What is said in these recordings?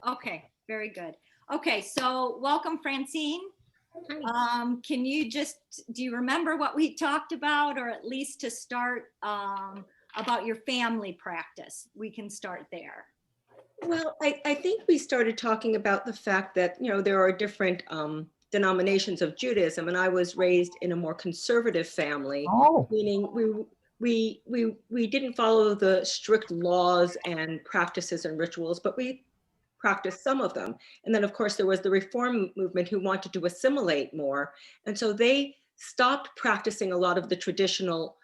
Okay, very good. Okay, so welcome, Francine. Can you do you remember what we talked about, or at least to start about your family practice? We can start there. Well, I think we started talking about the fact that, there are different denominations of Judaism, and I was raised in a more conservative family, meaning we didn't follow the strict laws and practices and rituals, but we practiced some of them. And then, of course, there was the Reform movement who wanted to assimilate more. And so they stopped practicing a lot of the traditional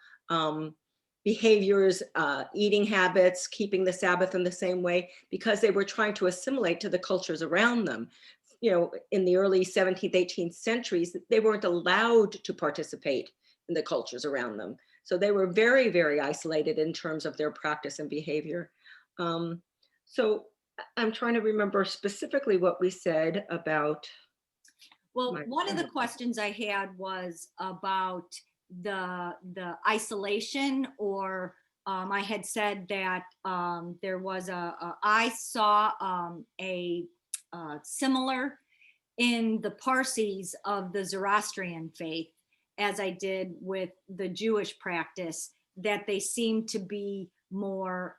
behaviors, eating habits, keeping the Sabbath in the same way, because they were trying to assimilate to the cultures around them. In the early 17th, 18th centuries, they weren't allowed to participate in the cultures around them. So they were very, very isolated in terms of their practice and behavior. So I'm trying to remember specifically what we said about. Well, one of the questions I had was about the isolation, or I had said that there was I saw a similar in the Parsis of the Zoroastrian faith as I did with the Jewish practice, that they seem to be more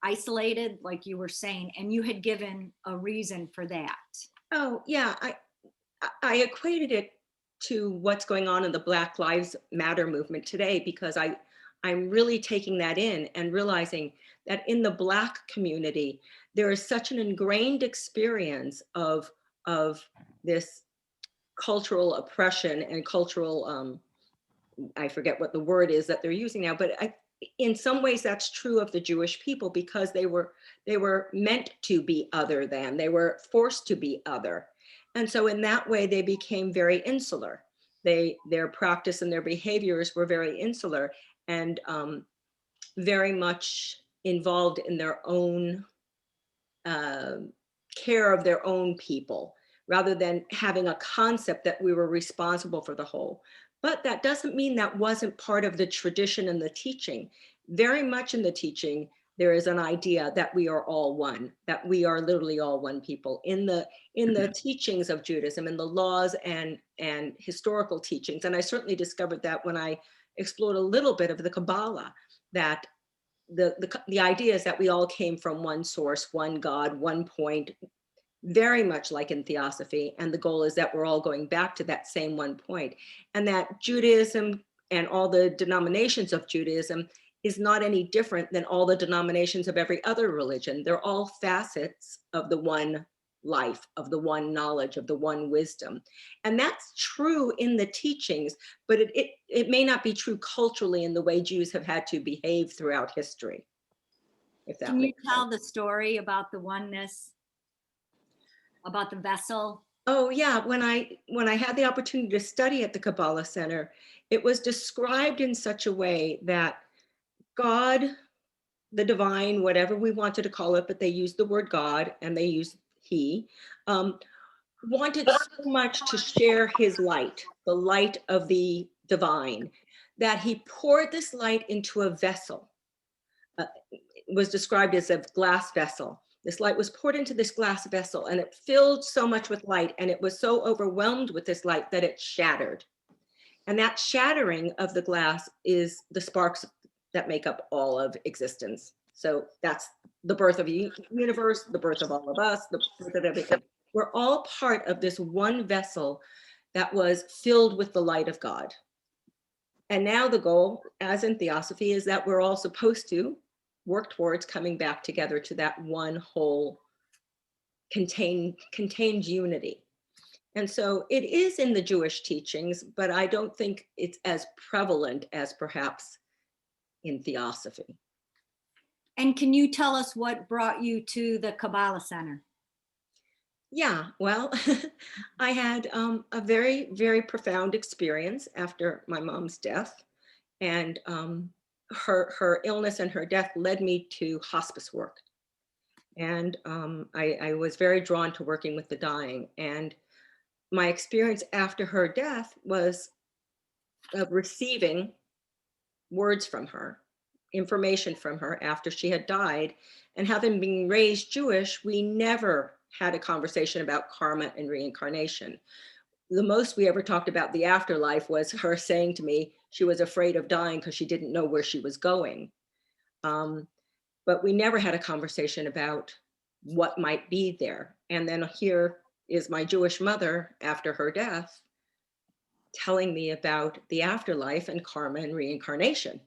isolated, like you were saying, and you had given a reason for that. Oh, yeah, I equated it to what's going on in the Black Lives Matter movement today, because I'm really taking that in and realizing that in the Black community, there is such an ingrained experience of this cultural oppression and cultural, I forget what the word is that they're using now, but in some ways that's true of the Jewish people, because they were meant to be other than, they were forced to be other. And so in that way, they became very insular. Their practice and their behaviors were very insular, and very much involved in their own care of their own people, rather than having a concept that we were responsible for the whole. But that doesn't mean that wasn't part of the tradition and the teaching. Very much in the teaching, there is an idea that we are all one, that we are literally all one people. In the teachings of Judaism, in the laws and historical teachings, and I certainly discovered that when I explored a little bit of the Kabbalah, that the idea is that we all came from one source, one God, one point, very much like in Theosophy. And the goal is that we're all going back to that same one point. And that Judaism and all the denominations of Judaism is not any different than all the denominations of every other religion. They're all facets of the one life, of the one knowledge, of the one wisdom. And that's true in the teachings, but it may not be true culturally in the way Jews have had to behave throughout history. If that Can you tell sense. the story about the oneness, about the vessel? Oh yeah, when I had the opportunity to study at the Kabbalah Center, it was described in such a way that God, the divine, whatever we wanted to call it, but they used the word God and they used he, wanted so much to share his light, the light of the divine, that he poured this light into a vessel. It was described as a glass vessel. This light was poured into this glass vessel, and it filled so much with light, and it was so overwhelmed with this light that it shattered. And that shattering of the glass is the sparks that make up all of existence. So that's the birth of the universe, the birth of all of us, the birth of everything. We're all part of this one vessel that was filled with the light of God. And now the goal, as in Theosophy, is that we're all supposed to work towards coming back together to that one whole contained unity. And so it is in the Jewish teachings, but I don't think it's as prevalent as perhaps in Theosophy. And can you tell us what brought you to the Kabbalah Center? Yeah, well, I had a very, very profound experience after my mom's death. And her illness and her death led me to hospice work. And I was very drawn to working with the dying. And my experience after her death was of receiving words from her, information from her after she had died. And having been raised Jewish, we never had a conversation about karma and reincarnation. The most we ever talked about the afterlife was her saying to me she was afraid of dying because she didn't know where she was going. Um, but we never had a conversation about what might be there. And then here is my Jewish mother after her death telling me about the afterlife and karma and reincarnation.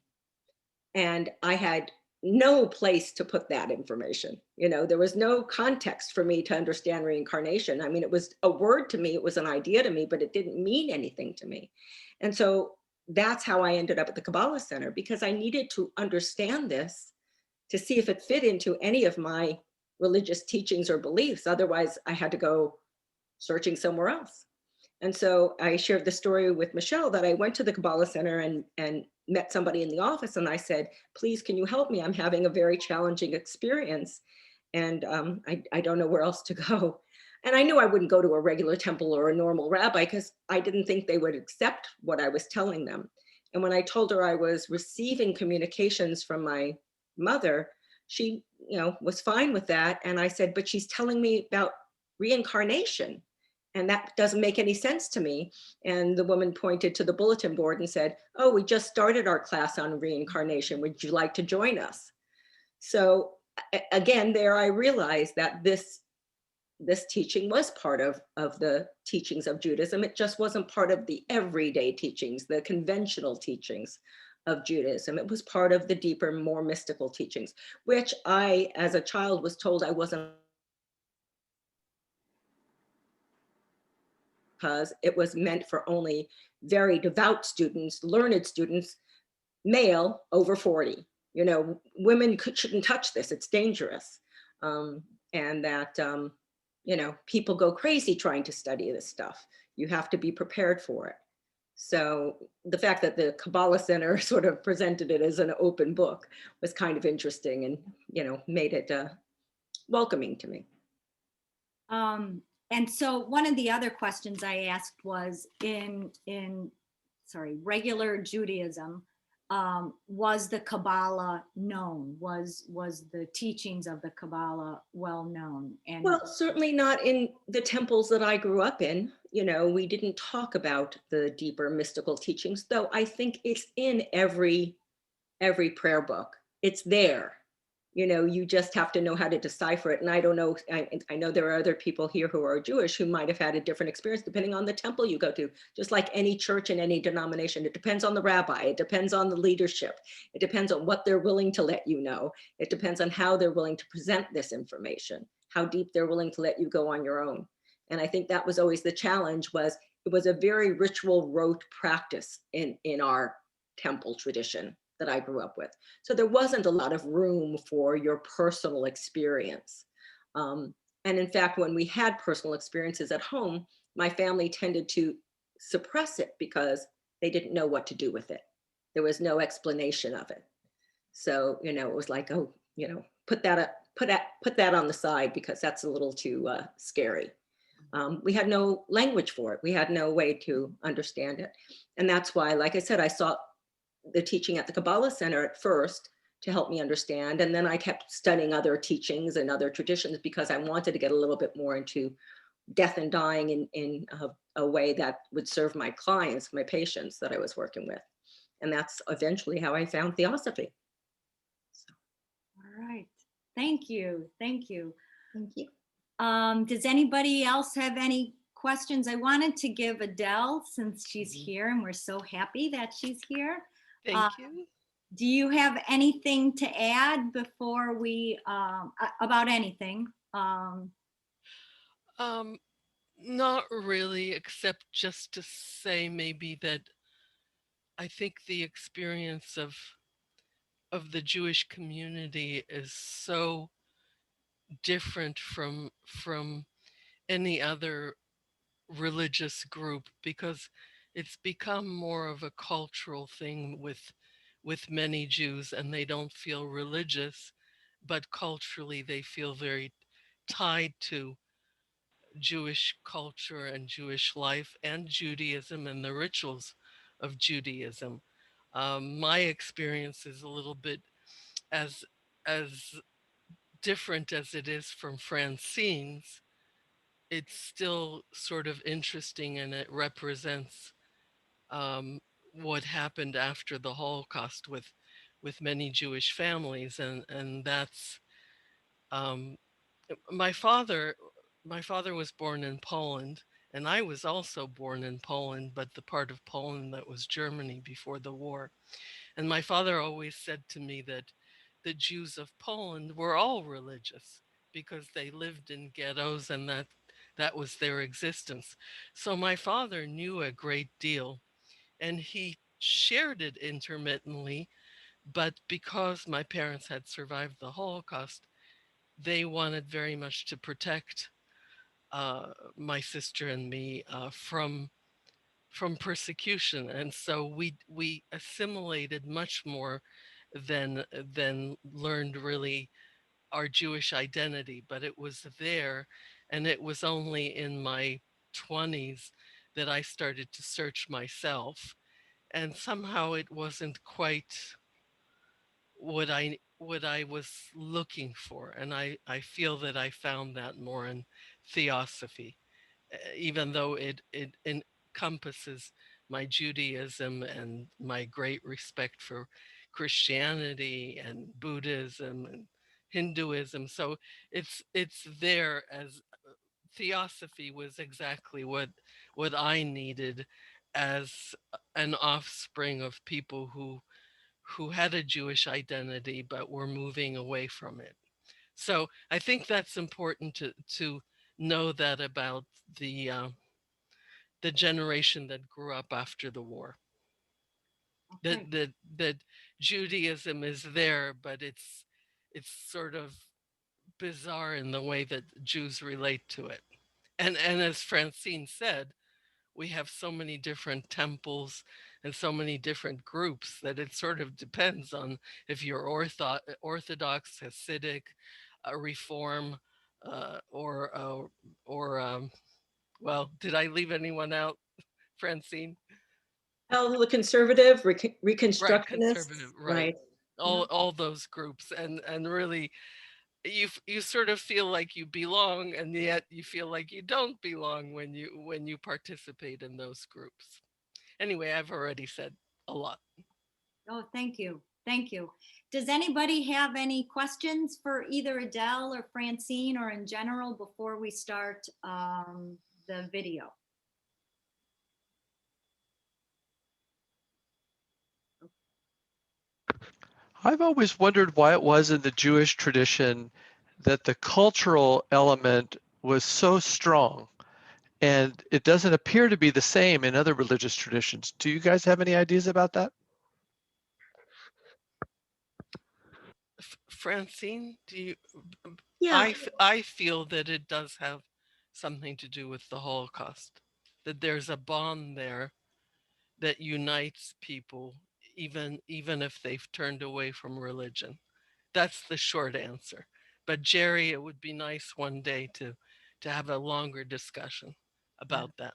And I had no place to put that information. You know, there was no context for me to understand reincarnation. I mean, it was a word to me, it was an idea to me, but it didn't mean anything to me. And so that's how I ended up at the Kabbalah Center, because I needed to understand this to see if it fit into any of my religious teachings or beliefs. Otherwise, I had to go searching somewhere else. And so I shared the story with Michelle that I went to the Kabbalah Center and met somebody in the office. And I said, please, can you help me? I'm having a very challenging experience. And I don't know where else to go. And I knew I wouldn't go to a regular temple or a normal rabbi because I didn't think they would accept what I was telling them. And when I told her I was receiving communications from my mother, she, was fine with that. And I said, but she's telling me about reincarnation. And that doesn't make any sense to me. And the woman pointed to the bulletin board and said, oh, we just started our class on reincarnation. Would you like to join us? So again, there I realized that this teaching was part of the teachings of Judaism. It just wasn't part of the everyday teachings, the conventional teachings of Judaism. It was part of the deeper, more mystical teachings, which I, as a child, was told I wasn't, because it was meant for only very devout students, learned students, male over 40. Women shouldn't touch this, it's dangerous. And that, people go crazy trying to study this stuff. You have to be prepared for it. So the fact that the Kabbalah Center sort of presented it as an open book was kind of interesting and, made it welcoming to me. And so one of the other questions I asked was in regular Judaism, was the Kabbalah known? Was the teachings of the Kabbalah well known? And well, certainly not in the temples that I grew up in. We didn't talk about the deeper mystical teachings, though I think it's in every prayer book. It's there. You just have to know how to decipher it. And I don't know, I know there are other people here who are Jewish who might have had a different experience depending on the temple you go to, just like any church and any denomination. It depends on the rabbi. It depends on the leadership. It depends on what they're willing to let you know. It depends on how they're willing to present this information, how deep they're willing to let you go on your own. And I think that was always the challenge. It was a very ritual rote practice in our temple tradition that I grew up with. So there wasn't a lot of room for your personal experience. And in fact, when we had personal experiences at home, my family tended to suppress it because they didn't know what to do with it. There was no explanation of it. So, it was like, oh, put that on the side because that's a little too scary. We had no language for it. We had no way to understand it. And that's why, like I said, I saw the teaching at the Kabbalah Center at first to help me understand. And then I kept studying other teachings and other traditions because I wanted to get a little bit more into death and dying in a way that would serve my clients, my patients that I was working with. And that's eventually how I found Theosophy. So. All right. Thank you. Thank you. Thank you. Does anybody else have any questions? I wanted to give Adele, since she's here and we're so happy that she's here. Thank you. Do you have anything to add before we, about anything? Not really, except just to say maybe that I think the experience of the Jewish community is so different from any other religious group because it's become more of a cultural thing with many Jews, and they don't feel religious, but culturally they feel very tied to Jewish culture and Jewish life and Judaism and the rituals of Judaism. My experience is a little bit as different as it is from Francine's. it's still sort of interesting, and it represents um, what happened after the Holocaust with many Jewish families, and that's um, my father. My father was born in Poland, and I was also born in Poland, but the part of Poland that was Germany before the war. And my father always said to me that the Jews of Poland were all religious because they lived in ghettos, and that was their existence. So my father knew a great deal, and he shared it intermittently, but because my parents had survived the Holocaust, they wanted very much to protect my sister and me from persecution, and so we assimilated much more than learned really our Jewish identity. But it was there, and it was only in my 20s that I started to search myself, and somehow it wasn't quite what I was looking for, and I feel that I found that more in theosophy, even though it encompasses my Judaism and my great respect for Christianity and Buddhism and Hinduism. So it's there, as theosophy was exactly what I needed as an offspring of people who had a Jewish identity but were moving away from it. So I think that's important to know that about the generation that grew up after the war. Okay. That Judaism is there, but it's sort of bizarre in the way that Jews relate to it. And as Francine said, we have so many different temples and so many different groups that it sort of depends on if you're Orthodox, Hasidic, Reform, or well, did I leave anyone out, Francine? Well, the conservative, Right, conservative, reconstructionists, right. right? Yeah. All those groups, and really you sort of feel like you belong, and yet you feel like you don't belong when you participate in those groups. Anyway, I've already said a lot. Oh, thank you. Thank you. Does anybody have any questions for either Adele or Francine or in general before we start the video? I've always wondered why it was in the Jewish tradition that the cultural element was so strong, and it doesn't appear to be the same in other religious traditions. Do you guys have any ideas about that? Francine, do you? Yeah. I feel that it does have something to do with the Holocaust. That there's a bond there that unites people, even if they've turned away from religion. That's the short answer. But Jerry, it would be nice one day to have a longer discussion Yeah. about that.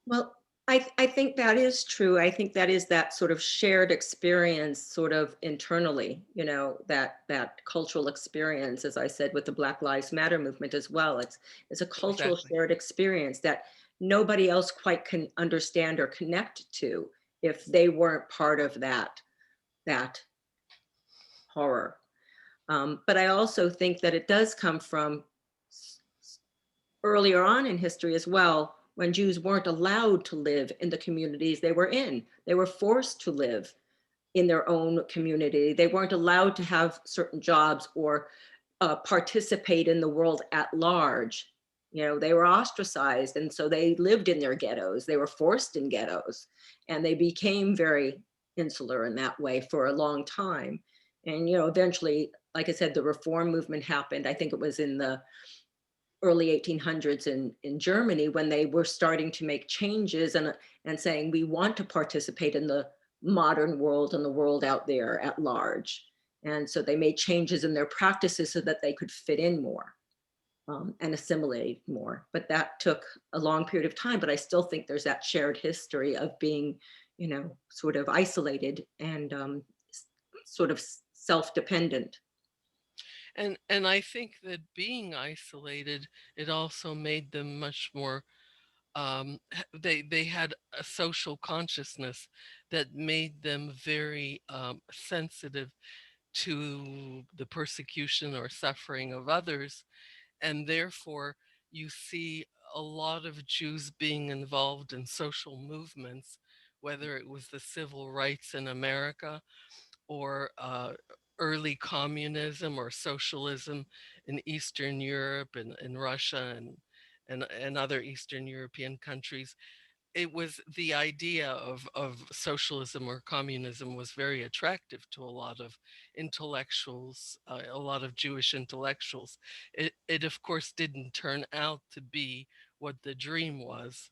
Well, I think that is true. I think that is that sort of shared experience sort of internally, that cultural experience, as I said, with the Black Lives Matter movement as well. It's a cultural Exactly. shared experience that nobody else quite can understand or connect to if they weren't part of that horror. But I also think that it does come from earlier on in history as well, when Jews weren't allowed to live in the communities they were in. They were forced to live in their own community. They weren't allowed to have certain jobs or participate in the world at large. They were ostracized, and so they lived in their ghettos. They were forced in ghettos, and they became very insular in that way for a long time. And eventually, like I said, the reform movement happened. I think it was in the early 1800s in Germany, when they were starting to make changes and saying, we want to participate in the modern world and the world out there at large. And so they made changes in their practices so that they could fit in more and assimilate more. But that took a long period of time. But I still think there's that shared history of being, sort of isolated and sort of self-dependent. And I think that being isolated, it also made them much more they had a social consciousness that made them very sensitive to the persecution or suffering of others, and therefore you see a lot of Jews being involved in social movements, whether it was the civil rights in America or early communism or socialism in Eastern Europe and in Russia and other Eastern European countries. It was the idea of socialism or communism was very attractive to a lot of intellectuals, a lot of Jewish intellectuals. It of course didn't turn out to be what the dream was,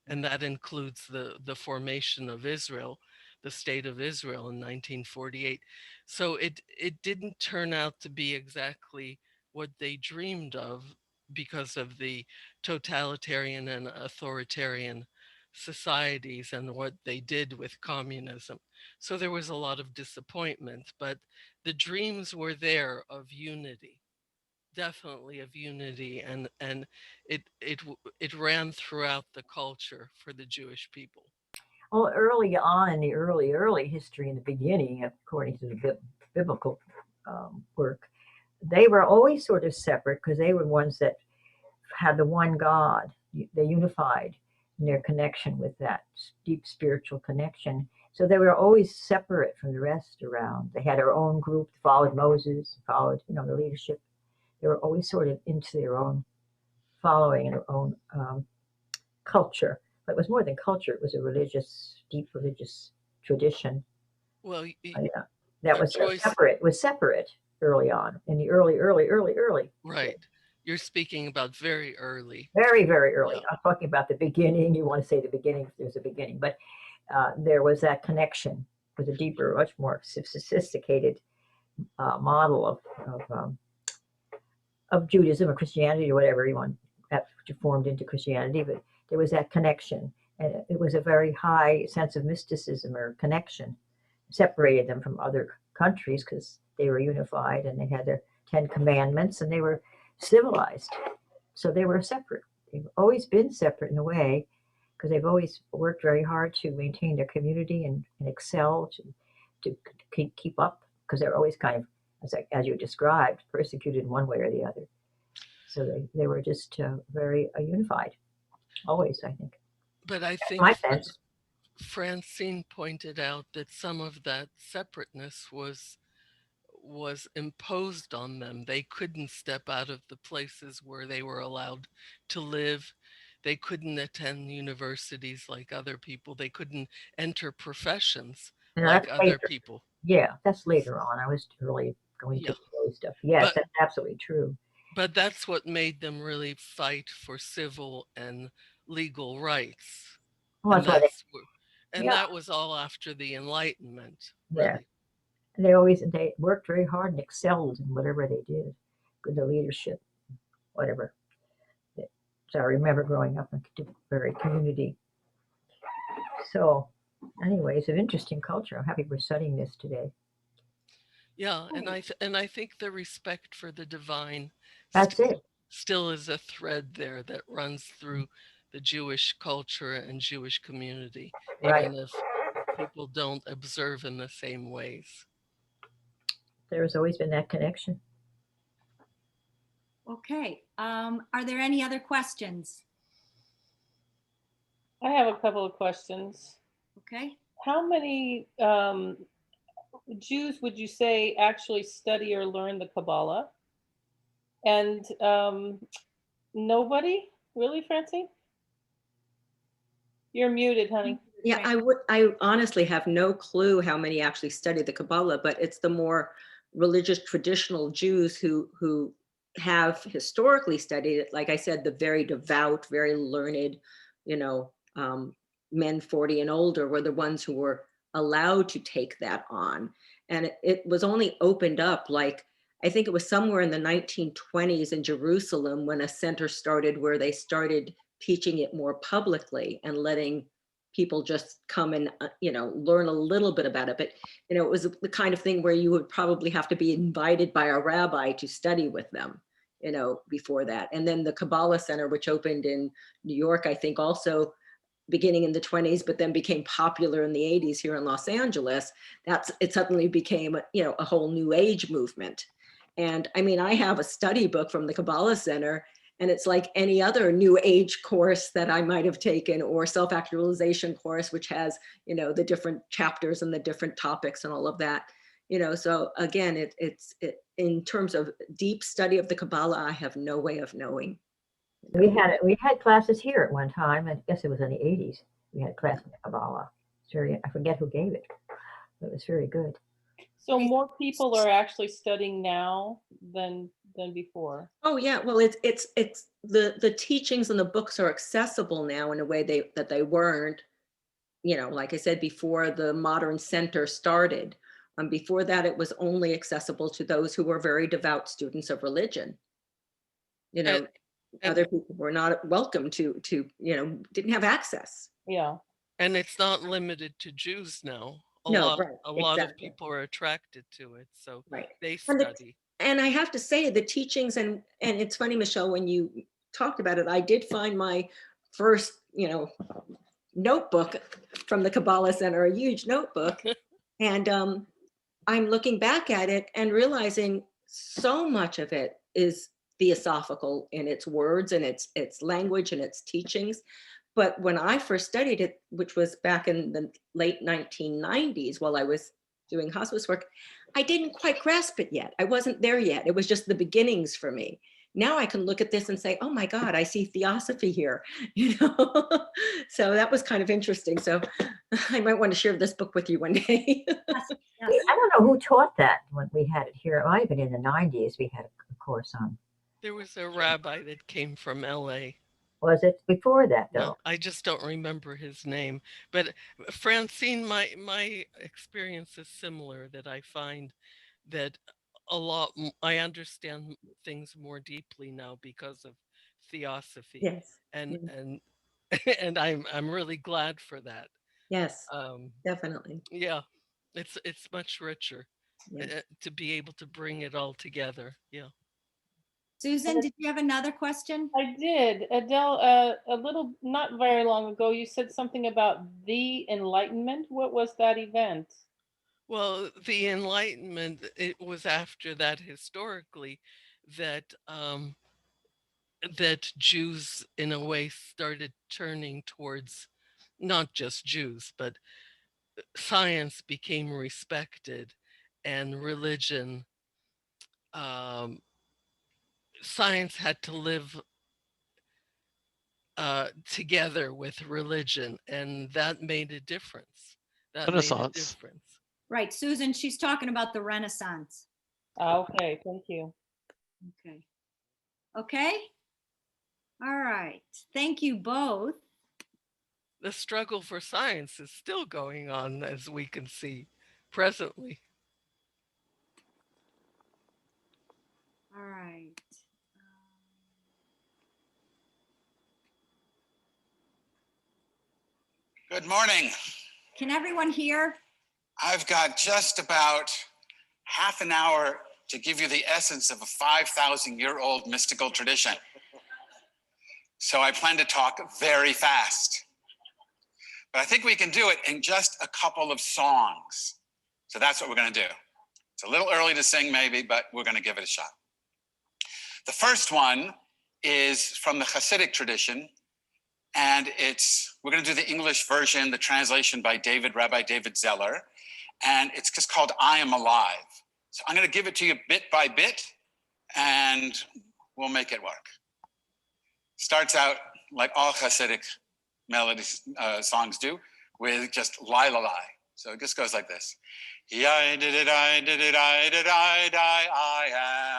and that includes the formation of Israel, the state of Israel in 1948. So it didn't turn out to be exactly what they dreamed of because of the totalitarian and authoritarian societies and what they did with communism. So there was a lot of disappointment, but the dreams were there of unity, definitely of unity, and it ran throughout the culture for the Jewish people. Well, early on in the early history, in the beginning, according to the biblical work, they were always sort of separate because they were ones that had the one God. They unified in their connection with that deep spiritual connection. So they were always separate from the rest around. They had their own group, followed Moses, followed the leadership. They were always sort of into their own following and their own culture. But it was more than culture. It was a deep religious tradition. Well, Yeah, that was Joyce, separate. It was separate early on in the early. right. You're speaking about very early. Very, very early. Yeah. I'm talking about the beginning. You want to say the beginning if there's a beginning, but there was that connection with a deeper, much more sophisticated model of Judaism or Christianity or whatever you want that formed into Christianity. But there was that connection, and it was a very high sense of mysticism or connection, separated them from other countries because they were unified and they had their 10 commandments and they were civilized. So they were separate. They've always been separate in a way because they've always worked very hard to maintain their community and excel to keep up because they're always kind of, as you described, persecuted in one way or the other. So they were just very unified, always, I think. But I think My sense. Francine pointed out that some of that separateness was imposed on them. They couldn't step out of the places where they were allowed to live. They couldn't attend universities like other people. They couldn't enter professions like other Later. people. Yeah, that's later on. I was really going to early stuff. Yes, that's absolutely true. But that's what made them really fight for civil and legal rights. Well, That was all after the Enlightenment, yeah. really. And they worked very hard and excelled in whatever they did, good the leadership, whatever. So I remember growing up in a very community. So, anyways, an interesting culture. I'm happy we're studying this today. Yeah, and I think the respect for the divine still is a thread there that runs through the Jewish culture and Jewish community, even if people don't observe in the same ways. There's always been that connection. Okay. Are there any other questions? I have a couple of questions. Okay. How many Jews would you say actually study or learn the Kabbalah? And nobody? Really, Francine? You're muted, honey. Yeah, I honestly have no clue how many actually study the Kabbalah, but it's the more religious traditional Jews who have historically studied it. Like I said, the very devout, very learned, men 40 and older were the ones who were allowed to take that on. And it was only opened up, like, I think it was somewhere in the 1920s in Jerusalem when a center started where they started teaching it more publicly and letting people just come and, learn a little bit about it. But, it was the kind of thing where you would probably have to be invited by a rabbi to study with them, before that. And then the Kabbalah Center, which opened in New York, I think also beginning in the 20s, but then became popular in the 80s here in Los Angeles, it suddenly became, a whole new age movement. And I mean, I have a study book from the Kabbalah Center, and it's like any other new age course that I might have taken, or self-actualization course, which has, the different chapters and the different topics and all of that. So again, it's in terms of deep study of the Kabbalah, I have no way of knowing. We had classes here at one time. I guess it was in the 80s. We had class in Kabbalah. I forget who gave it, but it was very good. So more people are actually studying now than before. Oh yeah, well it's the teachings and the books are accessible now in a way that they weren't, like I said, before the modern center started. Before that, it was only accessible to those who were very devout students of religion. Other people were not welcome to didn't have access. Yeah. And it's not limited to Jews now. A lot of people are attracted to it, so they study. And I have to say, the teachings, and it's funny, Michelle, when you talked about it, I did find my first, notebook from the Kabbalah Center, a huge notebook. And I'm looking back at it and realizing so much of it is theosophical in its words and its language and its teachings. But when I first studied it, which was back in the late 1990s, while I was doing hospice work, I didn't quite grasp it yet. I wasn't there yet. It was just the beginnings for me. Now I can look at this and say, oh my God, I see theosophy here, So that was kind of interesting. So I might want to share this book with you one day. I don't know who taught that when we had it here. It might have been in the 90s. We had a course on. There was a rabbi that came from LA. Was it before that, though? No, I just don't remember his name. But Francine, my experience is similar, that I find that I understand things more deeply now because of theosophy. Yes. And and I'm really glad for that. Yes. Definitely. Yeah. It's much richer to be able to bring it all together. Yeah. Susan, did you have another question? I did. Adele, a little, not very long ago, you said something about the Enlightenment. What was that event? Well, the Enlightenment, it was after that historically that that Jews in a way started turning towards not just Jews, but science became respected, and religion, science had to live together with religion, and that made a difference. Renaissance. Right, Susan, she's talking about the Renaissance. Okay, thank you. Okay. All right. Thank you both. The struggle for science is still going on, as we can see presently. All right. Good morning. Can everyone hear? I've got just about half an hour to give you the essence of a 5,000-year-old mystical tradition. So I plan to talk very fast. But I think we can do it in just a couple of songs. So that's what we're going to do. It's a little early to sing maybe, but we're going to give it a shot. The first one is from the Hasidic tradition. And we're going to do the English version, the translation by Rabbi David Zeller. And it's just called I Am Alive. So I'm going to give it to you bit by bit, and we'll make it work. Starts out like all Hasidic melodies, songs do, with just lie, la, lie. So it just goes like this. I did it, I did it, I did, I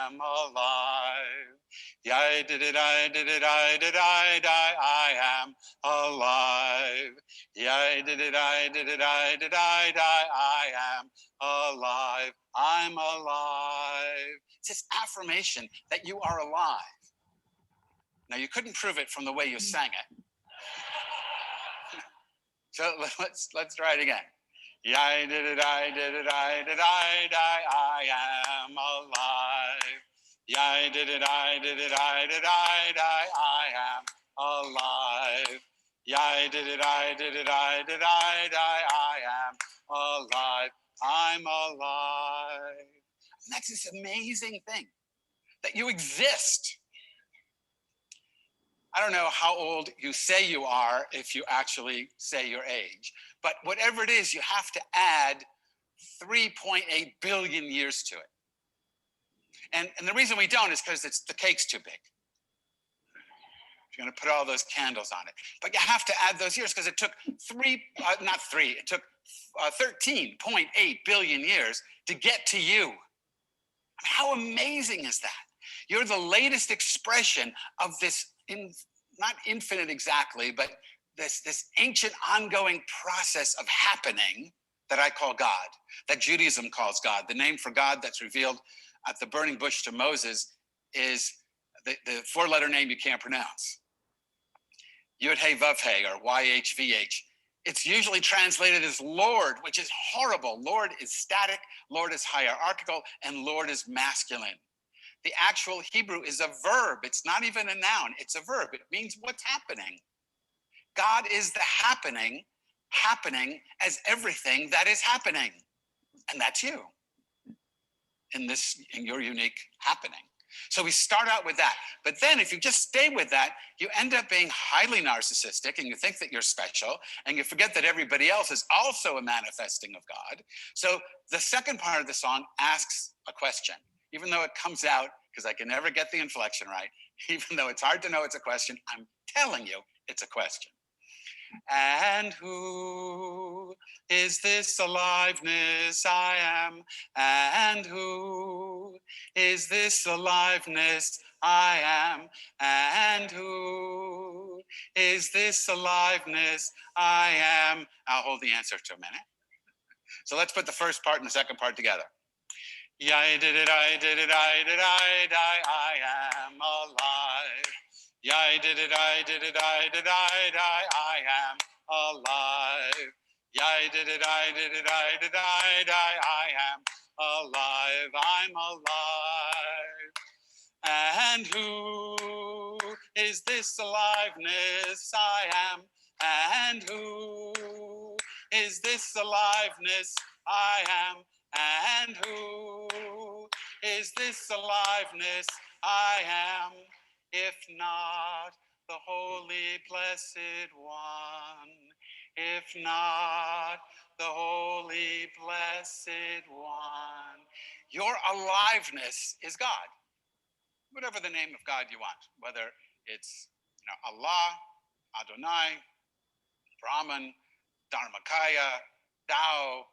am alive. I did it, I did it, I did, I am alive. I did it, I did it, I did, I am alive. I'm alive. It's this affirmation that you are alive. Now, you couldn't prove it from the way you sang it. So let's try it again. I did it, I did it, I did I am alive. I did it, I did it, I did I am alive. I did it, I did it, I did I am alive. I'm alive. And that's this amazing thing that you exist. I don't know how old you say you are if you actually say your age, but whatever it is, you have to add 3.8 billion years to it. And the reason we don't is because the cake's too big. You're going to put all those candles on it. But you have to add those years because it took it took 13.8 billion years to get to you. I mean, how amazing is that? You're the latest expression of this, not infinite exactly, but this ancient ongoing process of happening that I call God, that Judaism calls God. The name for God that's revealed at the burning bush to Moses is the four-letter name you can't pronounce. Yud-Hey Vav-Hey, or YHVH. It's usually translated as Lord, which is horrible. Lord is static, Lord is hierarchical, and Lord is masculine. The actual Hebrew is a verb. It's not even a noun. It's a verb. It means what's happening. God is the happening as everything that is happening. And that's you in your unique happening. So we start out with that. But then if you just stay with that, you end up being highly narcissistic and you think that you're special and you forget that everybody else is also a manifesting of God. So the second part of the song asks a question, even though it comes out, because I can never get the inflection right, even though it's hard to know it's a question, I'm telling you it's a question. And who is this aliveness I am? And who is this aliveness I am? And who is this aliveness I am? I'll hold the answer to a minute. So let's put the first part and the second part together. I did it, I did it, I did I am alive. I did it, I did it, I did I am alive. I did it, I did it, I did I am alive. I'm alive. And who is this aliveness I am? And who is this aliveness I am? And who is this aliveness I am? If not the holy blessed one, if not the holy blessed one. Your aliveness is God. Whatever the name of God you want, whether it's Allah, Adonai, Brahman, Dharmakaya, Tao,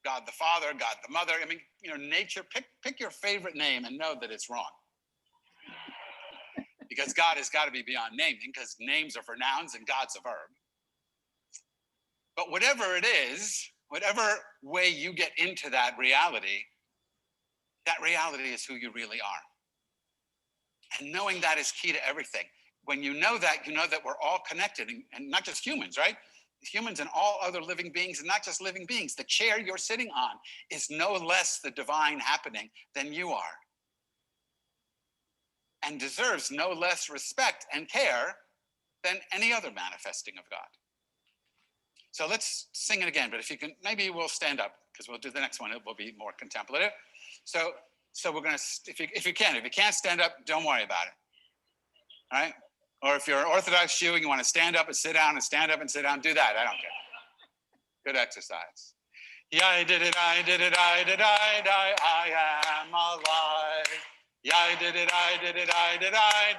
God the Father, God the Mother. I mean, nature, pick your favorite name and know that it's wrong. Because God has got to be beyond naming, because names are for nouns and God's a verb. But whatever it is, whatever way you get into that reality is who you really are. And knowing that is key to everything. When you know that we're all connected, and not just humans, right? Humans and all other living beings, and not just living beings. The chair you're sitting on is no less the divine happening than you are, and deserves no less respect and care than any other manifesting of God. So let's sing it again, but if you can, maybe we'll stand up, because we'll do the next one. It will be more contemplative. So we're going to, if you can't stand up, don't worry about it. All right? Or if you're an Orthodox Jew and you want to stand up and sit down and stand up and sit down, do that. I don't care. Good exercise. Yeah, I did it, I did it, I did I am alive. Yeah, I did it, I did it, I did I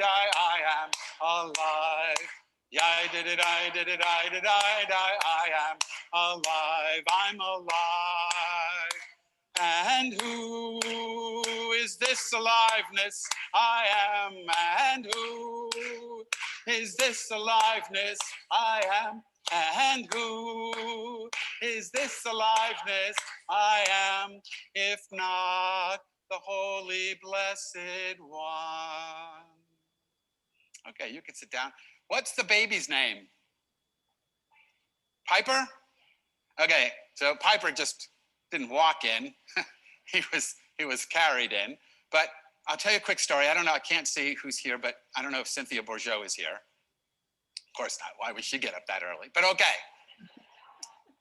am alive. Yeah, I did it, I did it, I did I am alive. I'm alive. And who is this aliveness I am? And who is this aliveness I am? And who is this aliveness I am, if not the holy blessed one? Okay, you can sit down. What's the baby's name? Piper? Okay, so Piper just didn't walk in. he was carried in. But I'll tell you a quick story. I don't know, I can't see who's here, but I don't know if Cynthia Bourgeau is here. Of course not. Why would she get up that early? But okay.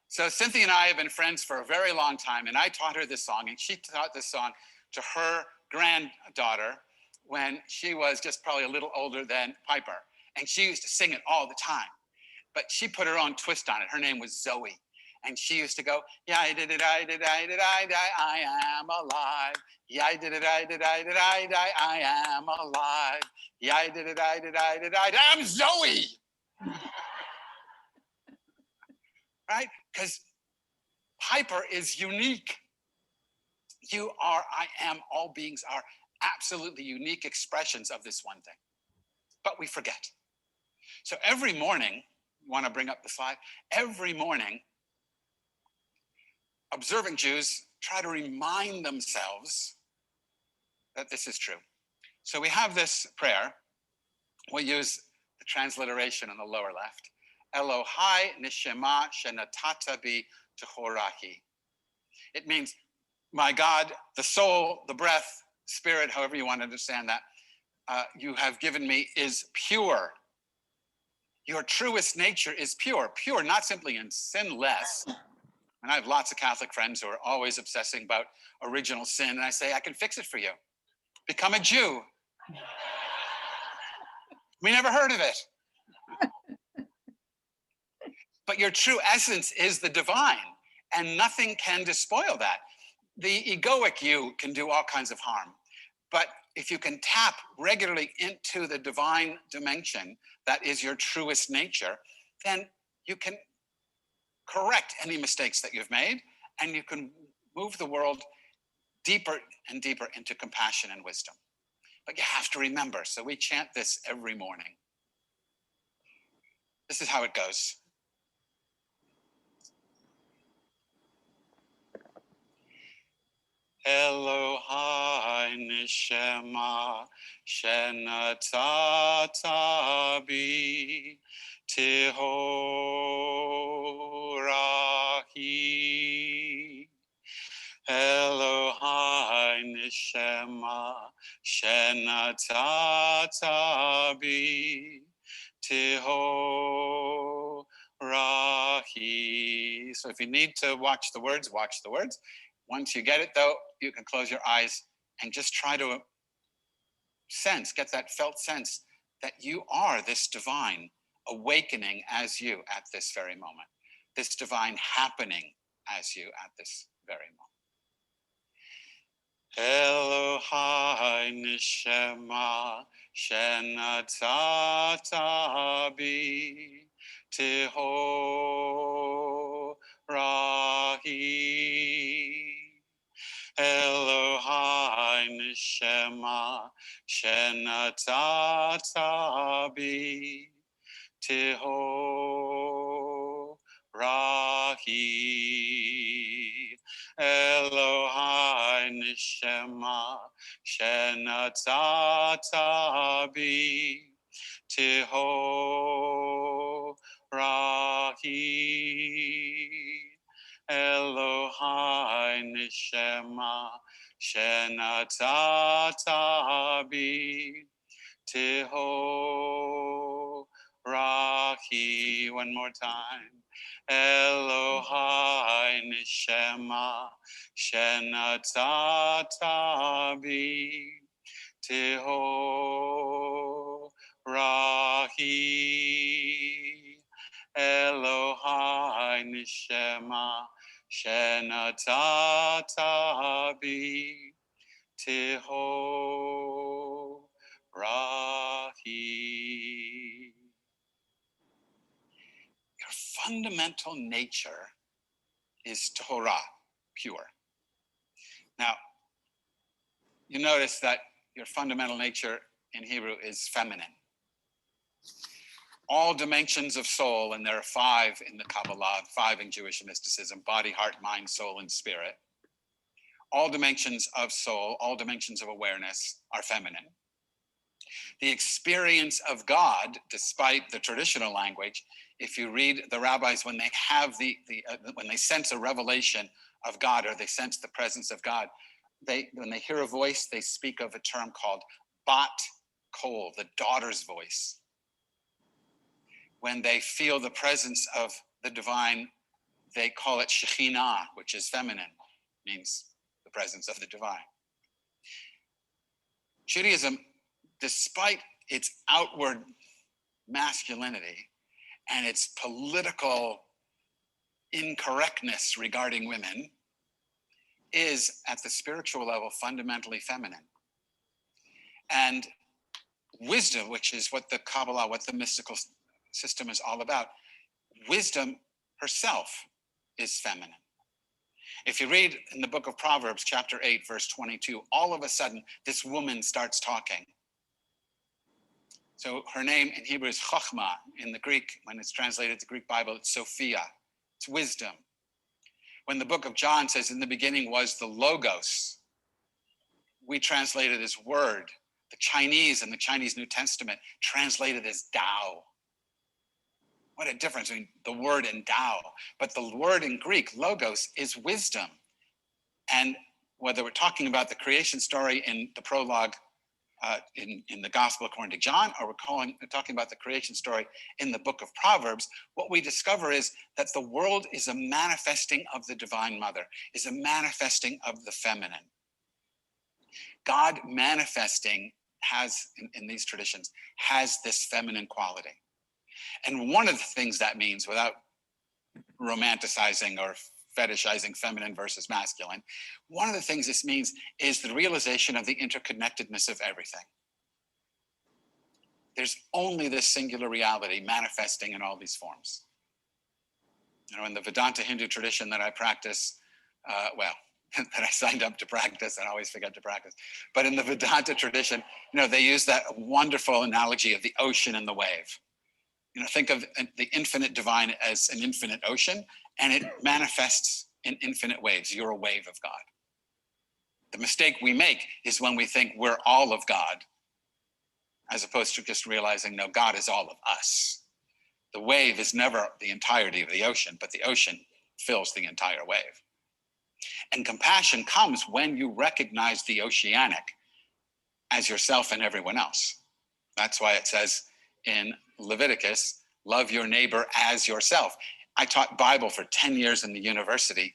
So Cynthia and I have been friends for a very long time, and I taught her this song, and she taught this song to her granddaughter when she was just probably a little older than Piper. And she used to sing it all the time. But she put her own twist on it. Her name was Zoe. And she used to go, yeah, I did it, I did, I did, I die, I am alive. Yeah, I did it, I did, I did, I die, I am alive. Yeah, I did it, I did, I did, I die. I'm Zoe. Right? Because Piper is unique. You are, I am, all beings are absolutely unique expressions of this one thing. But we forget. So every morning, want to bring up the slide? Every morning, observant Jews try to remind themselves that this is true. So we have this prayer. We'll use the transliteration on the lower left. Elohai nishema shenatata bi tehorahi. It means, my God, the soul, the breath, spirit, however you want to understand that, you have given me is pure. Your truest nature is pure. Pure, not simply in sinless. And I have lots of Catholic friends who are always obsessing about original sin. And I say, I can fix it for you. Become a Jew. We never heard of it. But your true essence is the divine, and nothing can despoil that. The egoic you can do all kinds of harm. But if you can tap regularly into the divine dimension that is your truest nature, then you can correct any mistakes that you've made, and you can move the world deeper and deeper into compassion and wisdom. But you have to remember, so we chant this every morning. This is how it goes. Elohai nishema shenatata bi tehorahi. Elohai nishema shenatata bi tehorahi. So if you need to watch the words, watch the words. Once you get it, though, you can close your eyes and just try to sense, get that felt sense that you are this divine awakening as you at this very moment, this divine happening as you at this very moment. Elohai nishema shenatata bi tehorahi. Elohai nishema shenatata bi tehorahi. Elohai nishema shenatata bi tehorahi. Elohai nishema shenatata bi tehorahi. One more time. Elohai nishema shenatata bi tehorahi. Elohai nishema shenatata bi tehorahi. Your fundamental nature is Torah, pure. Now, you notice that your fundamental nature in Hebrew is feminine. All dimensions of soul, and there are 5 in the Kabbalah, 5 in Jewish mysticism: body, heart, mind, soul, and spirit. All dimensions of soul, all dimensions of awareness are feminine. the experience of God, despite the traditional language, if you read the rabbis, when they have when they sense a revelation of God or they sense the presence of God, when they hear a voice, they speak of a term called bat kol, the daughter's voice. When they feel the presence of the divine, they call it Shekhinah, which is feminine, means the presence of the divine. Judaism, despite its outward masculinity and its political incorrectness regarding women, is at the spiritual level fundamentally feminine. And wisdom, which is what the Kabbalah, what the mystical system is all about, wisdom herself is feminine. If you read in the book of Proverbs, chapter 8, verse 22, all of a sudden, this woman starts talking. So her name in Hebrew is Chochmah. In the Greek, when it's translated to Greek Bible, it's Sophia. It's wisdom. When the book of John says, in the beginning was the Logos, we translate it as word. The Chinese and the Chinese New Testament translate it as Tao. What a difference between the word and Tao. But the word in Greek, Logos, is wisdom. And whether we're talking about the creation story in the prologue in the Gospel according to John, or we're talking about the creation story in the book of Proverbs, what we discover is that the world is a manifesting of the Divine Mother, is a manifesting of the feminine. God manifesting has, in these traditions, has this feminine quality. And one of the things that means, without romanticizing or fetishizing feminine versus masculine, one of the things this means is the realization of the interconnectedness of everything. There's only this singular reality manifesting in all these forms. You know, in the Vedanta Hindu tradition that I practice, that I signed up to practice and always forget to practice, but in the Vedanta tradition, you know, they use that wonderful analogy of the ocean and the wave. You know, think of the infinite divine as an infinite ocean, and it manifests in infinite waves. You're a wave of God. The mistake we make is when we think we're all of God, as opposed to just realizing, no, God is all of us. The wave is never the entirety of the ocean, but the ocean fills the entire wave. And compassion comes when you recognize the oceanic as yourself and everyone else. That's why it says in Leviticus, love your neighbor as yourself. I taught Bible for 10 years in the university,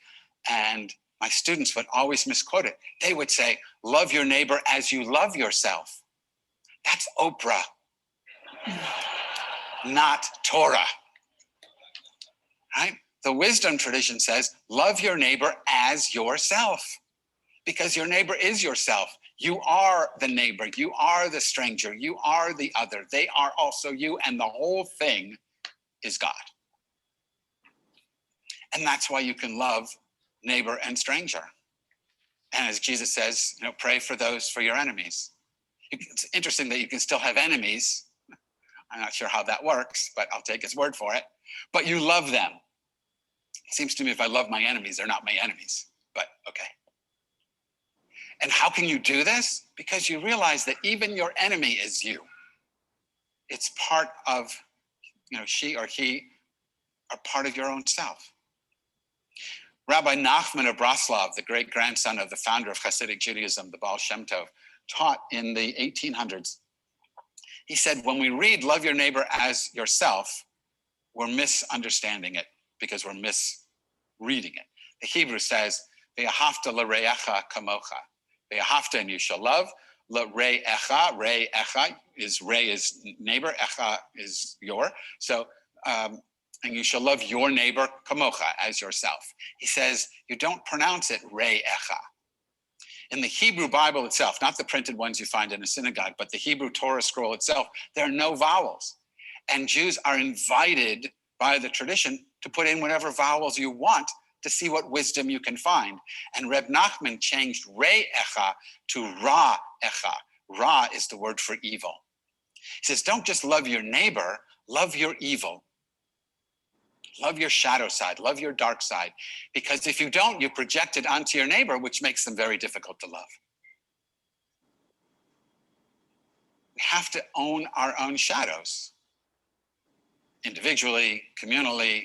and my students would always misquote it. They would say, love your neighbor as you love yourself. That's Oprah, not Torah, right? The wisdom tradition says, love your neighbor as yourself, because your neighbor is yourself. You are the neighbor, you are the stranger, you are the other. They are also you, and the whole thing is God. And that's why you can love neighbor and stranger. And as Jesus says, you know, pray for your enemies. It's interesting that you can still have enemies. I'm not sure how that works, but I'll take his word for it. But you love them. It seems to me if I love my enemies, they're not my enemies, but okay. And how can you do this? Because you realize that even your enemy is you. It's part of, you know, she or he are part of your own self. Rabbi Nachman of Braslav, the great grandson of the founder of Hasidic Judaism, the Baal Shem Tov, taught in the 1800s. He said, when we read love your neighbor as yourself, we're misunderstanding it because we're misreading it. The Hebrew says, ve'ahavta l're'echa kamocha. Ve'ahavta, and you shall love. L're'echa, re'echa is re is neighbor, echa is your. So, and you shall love your neighbor kamocha, as yourself. He says, you don't pronounce it re'echa. In the Hebrew Bible itself, not the printed ones you find in a synagogue, but the Hebrew Torah scroll itself, there are no vowels. And Jews are invited by the tradition to put in whatever vowels you want to see what wisdom you can find. And Reb Nachman changed re'echa to ra'echa. Ra is the word for evil. He says, don't just love your neighbor, love your evil. Love your shadow side, love your dark side. Because if you don't, you project it onto your neighbor, which makes them very difficult to love. We have to own our own shadows, individually, communally,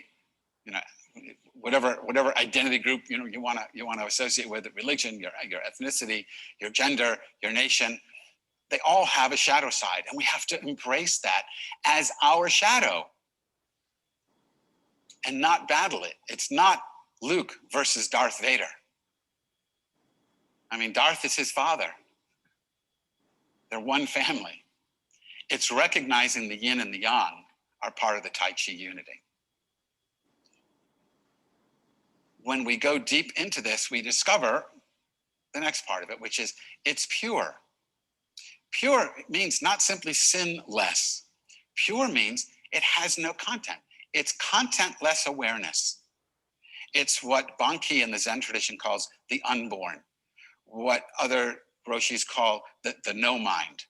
whatever identity group you want to associate with, religion, your ethnicity, your gender, your nation. They all have a shadow side, and we have to embrace that as our shadow and not battle it. It's not Luke versus Darth Vader. I mean, Darth is his father. They're one family. It's recognizing the yin and the yang are part of the Tai Chi unity. When we go deep into this, we discover the next part of it, which is it's pure. Pure means not simply sinless. Pure means it has no content. It's contentless awareness. It's what Banki in the Zen tradition calls the unborn, what other roshis call the no mind.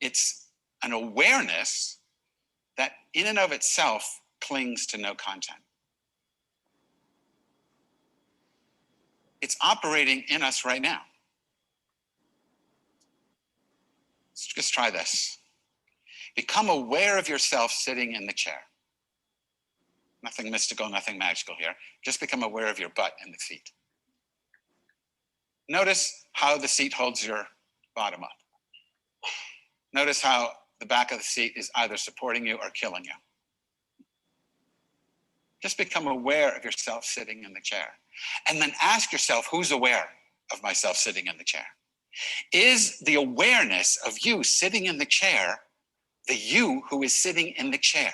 It's an awareness that in and of itself clings to no content. It's operating in us right now. Let's just try this. Become aware of yourself sitting in the chair. Nothing mystical, nothing magical here. Just become aware of your butt and the seat. Notice how the seat holds your bottom up. Notice how the back of the seat is either supporting you or killing you. Just become aware of yourself sitting in the chair. And then ask yourself, who's aware of myself sitting in the chair? Is the awareness of you sitting in the chair the you who is sitting in the chair?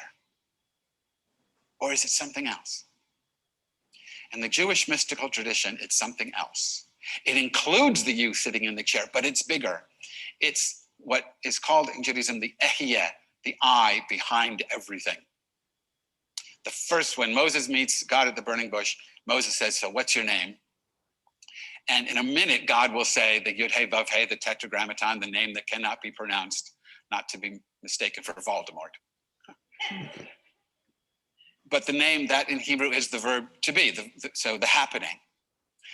Or is it something else? In the Jewish mystical tradition, it's something else. It includes the you sitting in the chair, but it's bigger. It's what is called in Judaism the Ehyeh, the I behind everything. The first, when Moses meets God at the burning bush, Moses says, so what's your name? And in a minute, God will say the Yud-Hey Vav-Hey, the Tetragrammaton, the name that cannot be pronounced, not to be mistaken for Voldemort. But the name that in Hebrew is the verb to be, so the happening.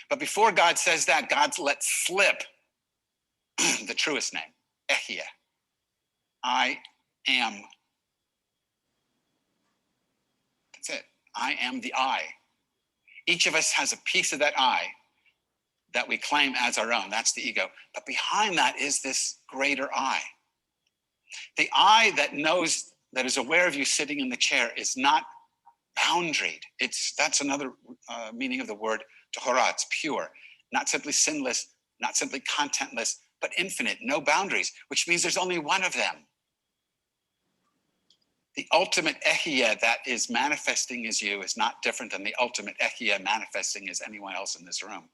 But before God says that, God lets slip the truest name, Ehyeh. I am. That's it. I am the I. Each of us has a piece of that I that we claim as our own. That's the ego. But behind that is this greater I. The I that knows, that is aware of you sitting in the chair is not boundaried. That's another meaning of the word Torah. It's pure, not simply sinless, not simply contentless, but infinite, no boundaries, which means there's only one of them. The ultimate Ehyeh that is manifesting as you is not different than the ultimate Ehyeh manifesting as anyone else in this room.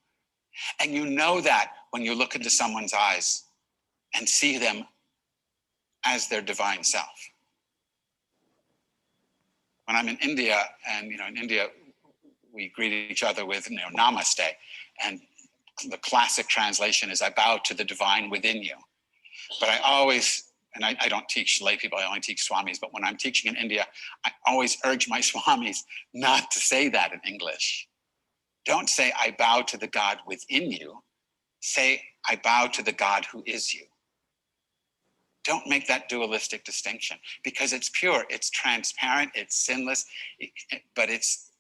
And you know that when you look into someone's eyes and see them as their divine self. When I'm in India, and in India, we greet each other with namaste. And the classic translation is, I bow to the divine within you. But I always, and I don't teach lay people, I only teach swamis, but when I'm teaching in India, I always urge my swamis not to say that in English. Don't say, I bow to the God within you. Say, I bow to the God who is you. Don't make that dualistic distinction, because it's pure, it's transparent, it's sinless, but it's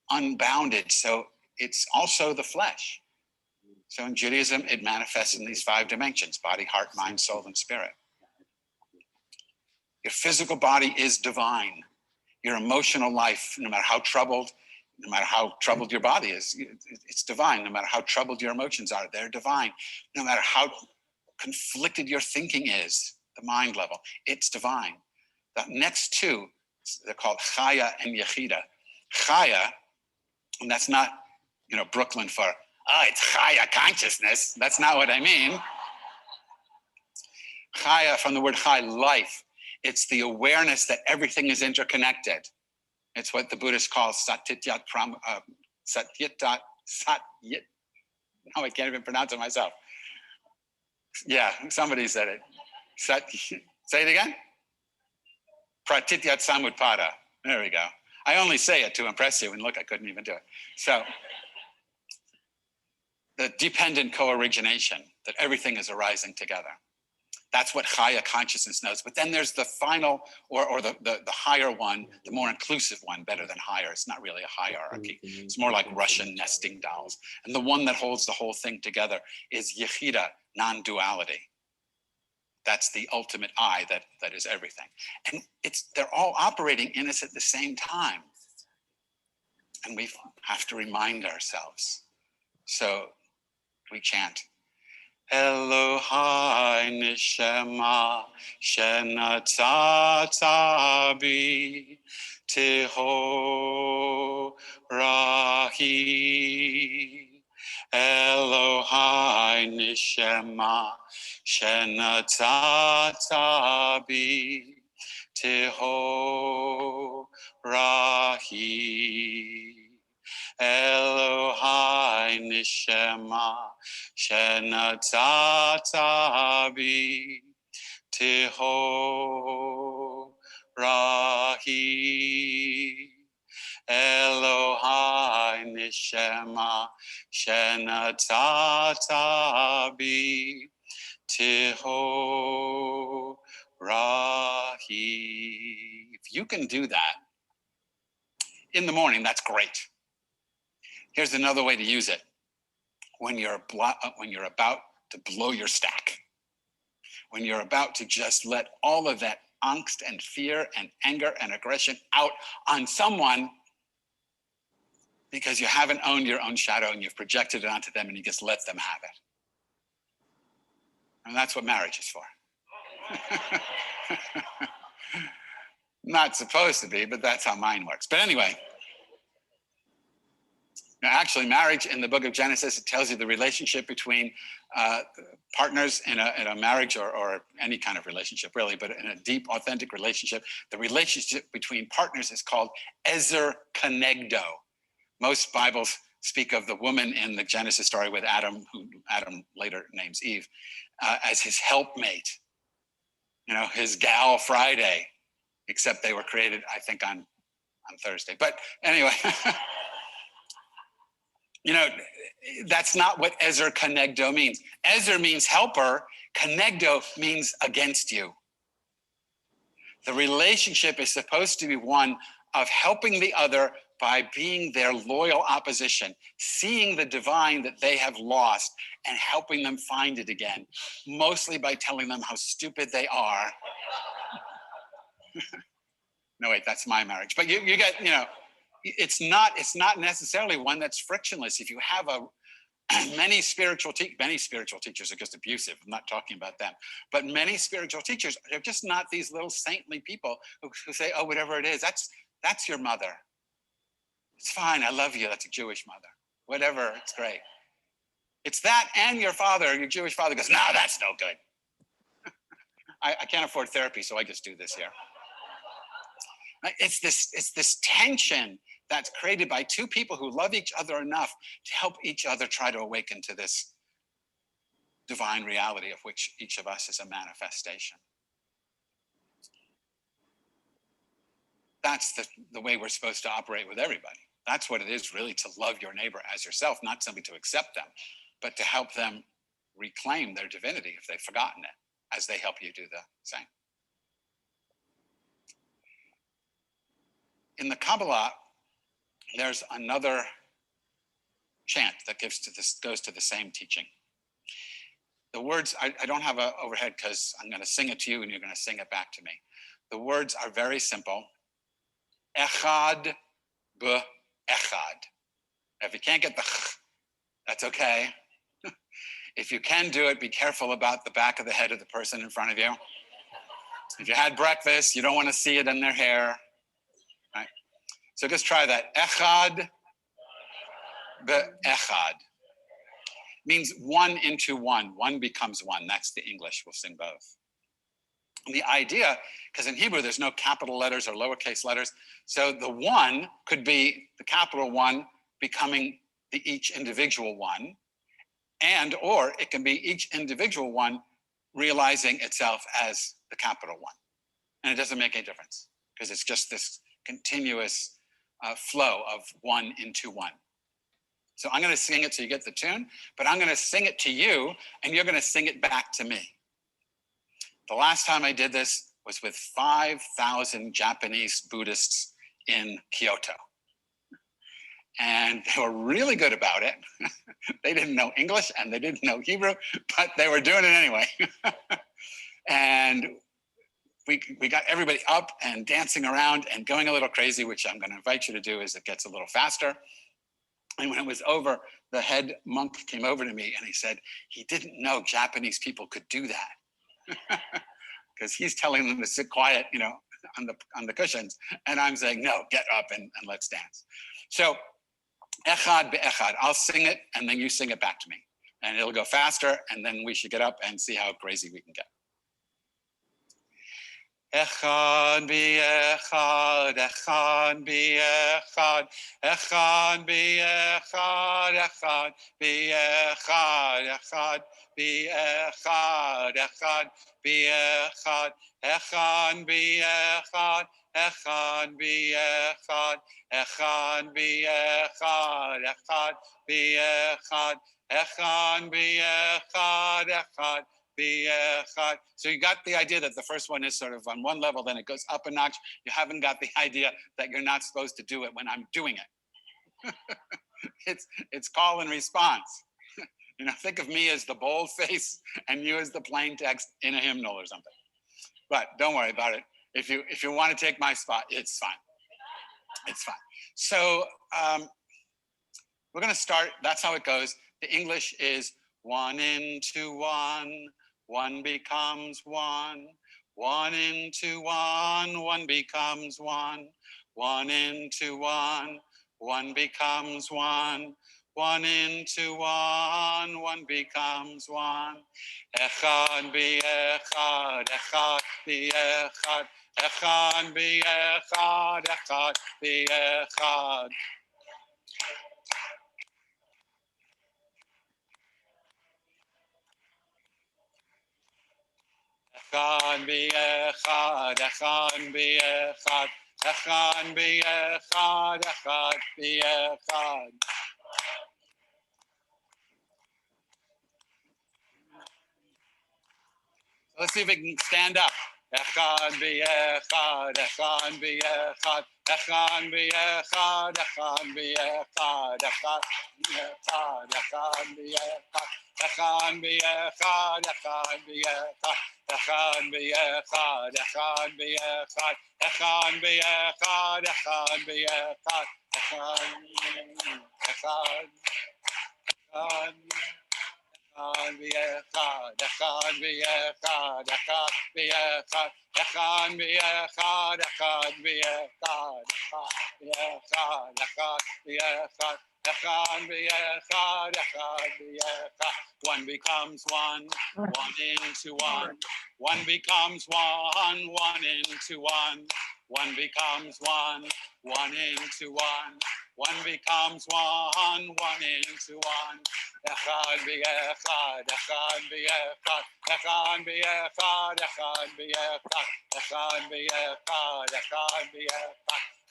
unbounded. So it's also the flesh. So in Judaism, it manifests in these 5 dimensions: body, heart, mind, soul, and spirit. Your physical body is divine. Your emotional life, no matter how troubled your body is, it's divine. No matter how troubled your emotions are, they're divine. No matter how conflicted your thinking is, the mind level, it's divine. The next 2, they're called Chaya and Yechida. Chaya, and that's not, Brooklyn for, it's Chaya consciousness. That's not what I mean. Chaya, from the word Chai, life. It's the awareness that everything is interconnected. It's what the Buddhists call Satyat. Now I can't even pronounce it myself. Yeah, somebody said it. Say it again. Pratityat Samutpada. There we go. I only say it to impress you, and look, I couldn't even do it. So, the dependent co-origination, that everything is arising together. That's what Chaya consciousness knows. But then there's the final, or the higher one, the more inclusive one, better than higher. It's not really a hierarchy. It's more like Russian nesting dolls. And the one that holds the whole thing together is Yechida, non-duality. That's the ultimate I that is everything. And they're all operating in us at the same time. And we have to remind ourselves. So we chant, Elohai nishema shenatzatza bi teho rahi. Elohai nishema shenatzatza bi teho rahi. Elohai nishema shenatzatza bi teho rahi. Elohai nishema shenatzatza bi teho rahi. If you can do that in the morning, that's great. Here's another way to use it. When you're about to blow your stack, when you're about to just let all of that angst and fear and anger and aggression out on someone because you haven't owned your own shadow and you've projected it onto them and you just let them have it. And that's what marriage is for. Not supposed to be, but that's how mine works. But anyway, now actually marriage in the book of Genesis, it tells you the relationship between partners in a marriage or any kind of relationship really, but in a deep, authentic relationship, the relationship between partners is called ezer kenegdo. Most Bibles speak of the woman in the Genesis story with Adam, who Adam later names Eve, as his helpmate, his gal Friday, except they were created, I think, on Thursday. But anyway, that's not what ezer kenegdo means. Ezer means helper, kenegdo means against you. The relationship is supposed to be one of helping the other by being their loyal opposition, seeing the divine that they have lost and helping them find it again, mostly by telling them how stupid they are. No, wait, that's my marriage. But you get, it's not necessarily one that's frictionless. If you have many spiritual teachers are just abusive. I'm not talking about them, but many spiritual teachers are just not these little saintly people who say, oh, whatever it is, that's your mother. It's fine. I love you. That's a Jewish mother. Whatever. It's great. It's that and your father, your Jewish father goes, no, that's no good. I can't afford therapy, so I just do this here. It's this tension that's created by two people who love each other enough to help each other try to awaken to this divine reality of which each of us is a manifestation. That's the way we're supposed to operate with everybody. That's what it is really, to love your neighbor as yourself, not simply to accept them, but to help them reclaim their divinity if they've forgotten it, as they help you do the same. In the Kabbalah, there's another chant that goes to the same teaching. The words, I don't have an overhead because I'm going to sing it to you and you're going to sing it back to me. The words are very simple. Echad b'echad. If you can't get the ch, that's okay. If you can do it, be careful about the back of the head of the person in front of you. If you had breakfast, you don't want to see it in their hair. Right? So just try that. Echad b'echad. Means one into one. One becomes one. That's the English. We'll sing both. And the idea, because in Hebrew there's no capital letters or lowercase letters, so the one could be the capital one becoming the each individual one, and or it can be each individual one realizing itself as the capital one. And it doesn't make any difference because it's just this continuous flow of one into one. So I'm going to sing it so you get the tune, but I'm going to sing it to you and you're going to sing it back to me. The last time I did this was with 5,000 Japanese Buddhists in Kyoto. And they were really good about it. They didn't know English and they didn't know Hebrew, but they were doing it anyway. And we got everybody up and dancing around and going a little crazy, which I'm going to invite you to do as it gets a little faster. And when it was over, the head monk came over to me and he said, he didn't know Japanese people could do that. Because he's telling them to sit quiet, you know, on the cushions. And I'm saying, no, get up and let's dance. So, echad be'echad, I'll sing it and then you sing it back to me. And it'll go faster and then we should get up and see how crazy we can get. Echad be'echad, echad be'echad, echad be'echad, echad be'echad, echad be'echad, echad be'echad, echad be'echad, echad be'echad, echad be'echad, echad be'echad, echad be'echad, echad be'echad. So you got the idea that the first one is sort of on one level, then it goes up a notch. You haven't got the idea that you're not supposed to do it when I'm doing it. It's call and response. You know, think of me as the bold face and you as the plain text in a hymnal or something. But don't worry about it. If you want to take my spot, it's fine. It's fine. So we're going to start. That's how it goes. The English is 1 into 1, 1 becomes 1. 1 into 1, 1 becomes 1. 1 into 1, 1 becomes 1. 1 into 1, 1 becomes 1. Echad be'echad, echad be'echad, echad be'echad, echad be'echad. Echad be'echad, echad be'echad, echad be'echad, echad be'echad. Let's see if we can stand up. Echad be'echad, echad be'echad, echad be'echad, echad be'echad, echad be'echad, echad be'echad, echad be'echad, echad be'echad, echad be'echad, echad be'echad, echad be'echad, echad be'echad, echad echad be'echad, echad be'echad, echad be'echad, echad be'echad, echad be'echad, echad be'echad, echad be'echad, echad be'echad. 1 becomes 1, 1 into 1. 1 becomes 1, 1 into 1. 1 becomes 1, 1 into 1. 1 becomes 1, 1 into 1. Echad be'echad, echad be'echad, echad be'echad, echad be'echad, echad be'echad, echad be'echad,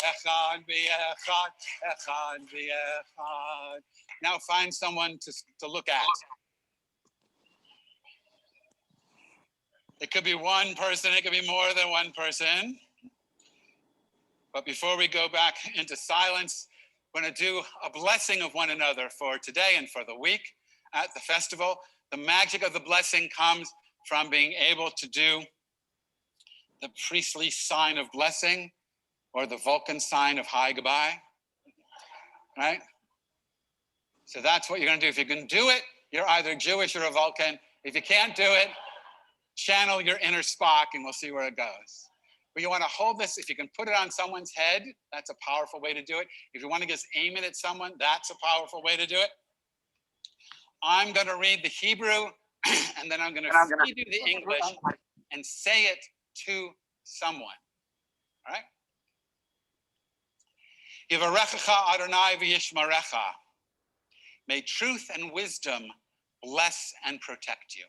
echad be'echad, echad be'echad. Now find someone to look at. It could be one person, it could be more than one person. But before we go back into silence, we're going to do a blessing of one another for today and for the week at the festival. The magic of the blessing comes from being able to do the priestly sign of blessing or the Vulcan sign of hi, goodbye, right? So that's what you're going to do. If you can do it, you're either Jewish or a Vulcan. If you can't do it, channel your inner Spock and we'll see where it goes. But you want to hold this, if you can put it on someone's head, that's a powerful way to do it. If you want to just aim it at someone, that's a powerful way to do it. I'm going to read the Hebrew and then I'm going to read you the English and say it to someone. All right? Yivarechecha Adonai v'yishmarecha. May truth and wisdom bless and protect you.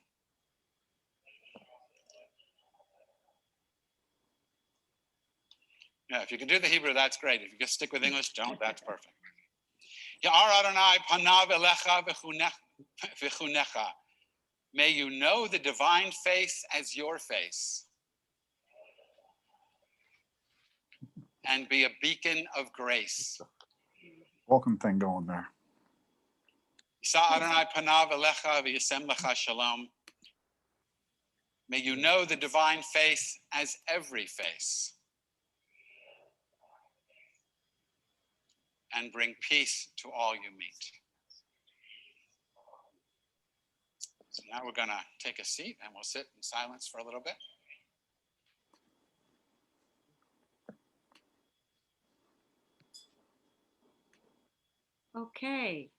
Yeah, if you can do the Hebrew, that's great. If you just stick with English, don't, that's perfect. Ya'ar Adonai panav elecha v'chunecha. May you know the divine face as your face and be a beacon of grace. Welcome thing going there. Yisa Adonai panav elecha v'yasem lecha shalom. May you know the divine face as every face and bring peace to all you meet. So now we're going to take a seat and we'll sit in silence for a little bit. Okay.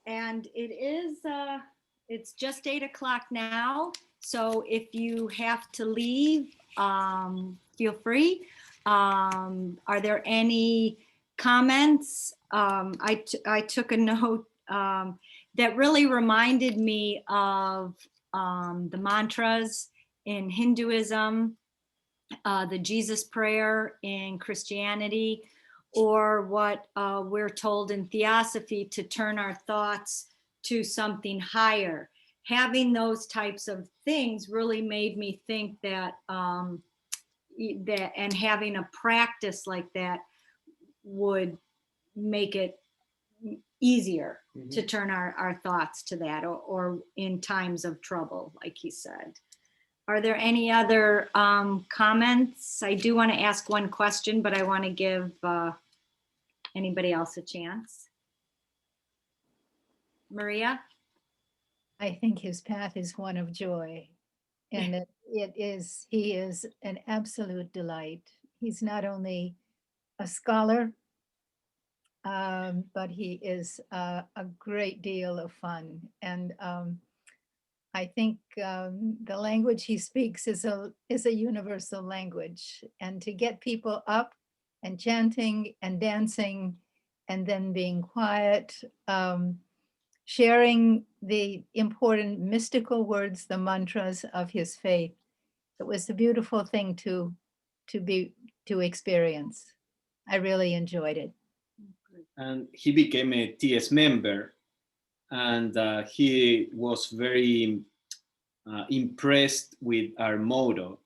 And it's just 8 o'clock now. So if you have to leave, feel free. Are there any comments? I took a note that really reminded me of the mantras in Hinduism, the Jesus prayer in Christianity, or what we're told in Theosophy, to turn our thoughts to something higher. Having those types of things really made me think that, and having a practice like that would make it easier to turn our thoughts to that, or in times of trouble, like he said. Are there any other comments? I do want to ask one question, but I want to give anybody else a chance. Maria? I think his path is one of joy, and he is an absolute delight. He's not only a scholar, but he is a great deal of fun. And I think the language he speaks is a universal language, and to get people up and chanting and dancing and then being quiet, sharing the important mystical words, the mantras of his faith. It was a beautiful thing to experience. I really enjoyed it. And he became a TS member, and he was very impressed with our motto.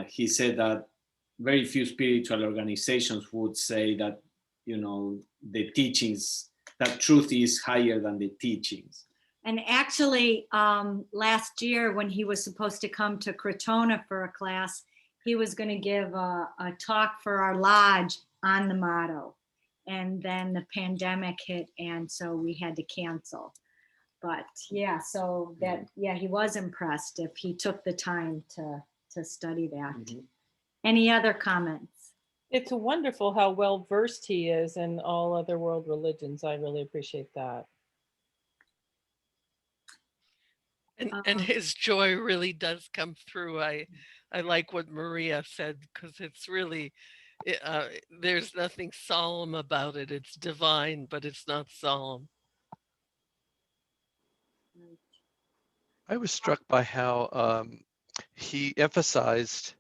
He said that very few spiritual organizations would say that, you know, the teachings, that truth is higher than the teachings. And actually, last year when he was supposed to come to Crotona for a class, he was going to give a talk for our lodge on the motto. And then the pandemic hit, and so we had to cancel. But yeah, so that, yeah, he was impressed if he took the time to study that. Any other comments? It's wonderful how well versed he is in all other world religions. I really appreciate that. And his joy really does come through. I like what Maria said, because it's really, there's nothing solemn about it. It's divine, but it's not solemn. I was struck by how he emphasized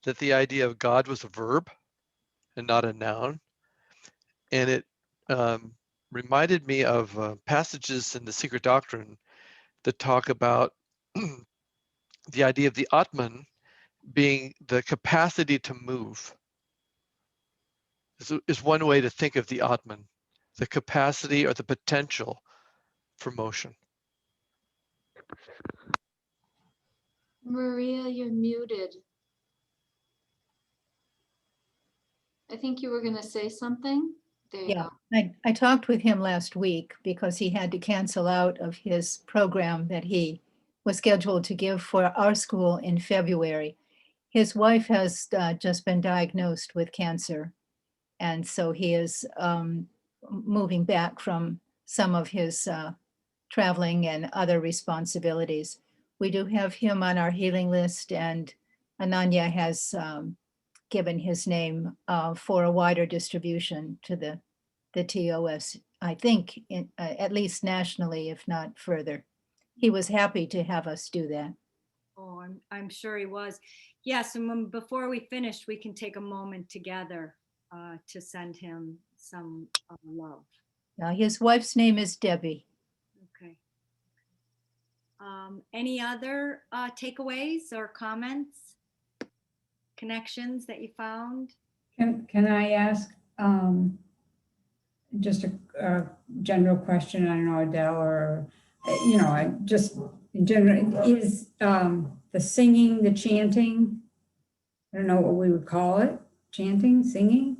that the idea of God was a verb and not a noun. And it reminded me of passages in the Secret Doctrine that talk about the idea of the Atman being the capacity to move. Is one way to think of the Atman, the capacity or the potential for motion. Maria, you're muted. I think you were going to say something. There you go. I talked with him last week because he had to cancel out of his program that he was scheduled to give for our school in February. His wife has just been diagnosed with cancer, and so he is moving back from some of his traveling and other responsibilities. We do have him on our healing list, and Ananya has given his name for a wider distribution to the TOS, I think, at least nationally, if not further. He was happy to have us do that. Oh, I'm sure he was. Yes, and before we finish, we can take a moment together to send him some love. His wife's name is Debbie. Okay. Any other takeaways or comments, connections that you found? Can I ask just a general question? I don't know, Adele, or, you know, I just in general, is the singing, the chanting, I don't know what we would call it, chanting, singing,